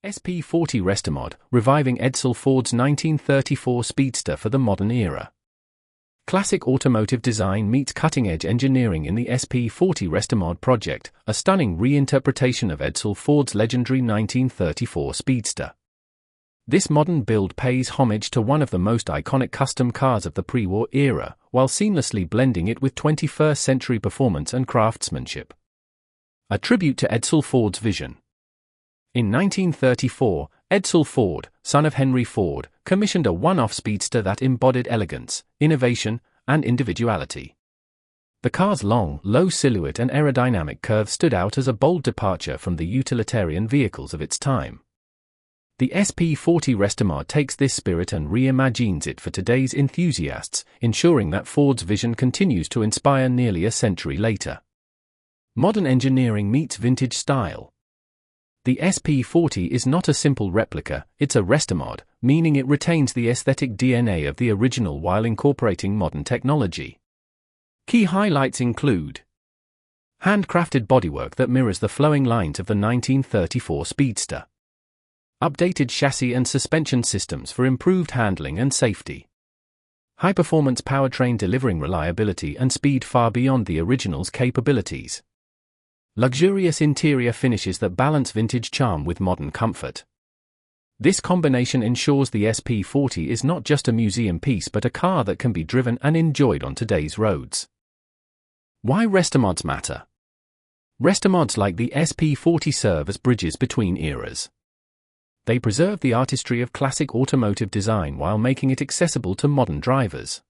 SP40 Restomod, reviving Edsel Ford's 1934 Speedster for the modern era. Classic automotive design meets cutting-edge engineering in the SP40 Restomod project, a stunning reinterpretation of Edsel Ford's legendary 1934 Speedster. This modern build pays homage to one of the most iconic custom cars of the pre-war era, while seamlessly blending it with 21st-century performance and craftsmanship. A tribute to Edsel Ford's vision. In 1934, Edsel Ford, son of Henry Ford, commissioned a one-off speedster that embodied elegance, innovation, and individuality. The car's long, low silhouette and aerodynamic curve stood out as a bold departure from the utilitarian vehicles of its time. The SP40 Restomod takes this spirit and reimagines it for today's enthusiasts, ensuring that Ford's vision continues to inspire nearly a century later. Modern engineering meets vintage style. The SP40 is not a simple replica, it's a Restomod, meaning it retains the aesthetic DNA of the original while incorporating modern technology. Key highlights include handcrafted bodywork that mirrors the flowing lines of the 1934 Speedster, updated chassis and suspension systems for improved handling and safety, high-performance powertrain delivering reliability and speed far beyond the original's capabilities, luxurious interior finishes that balance vintage charm with modern comfort. This combination ensures the SP40 is not just a museum piece but a car that can be driven and enjoyed on today's roads. Why Restomods matter? Restomods like the SP40 serve as bridges between eras. They preserve the artistry of classic automotive design while making it accessible to modern drivers.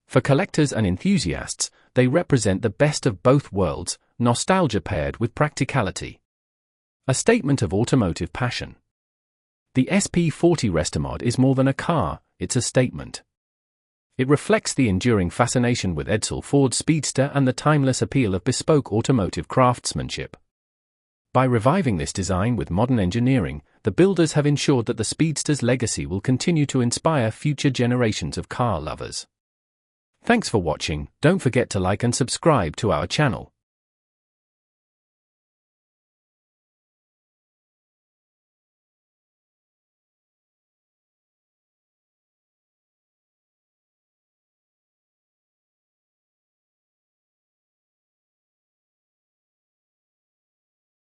For collectors and enthusiasts, they represent the best of both worlds, nostalgia paired with practicality. A statement of automotive passion. The SP40 Restomod is more than a car, it's a statement. It reflects the enduring fascination with Edsel Ford's Speedster and the timeless appeal of bespoke automotive craftsmanship. By reviving this design with modern engineering, the builders have ensured that the Speedster's legacy will continue to inspire future generations of car lovers. Thanks for watching. Don't forget to like and subscribe to our channel.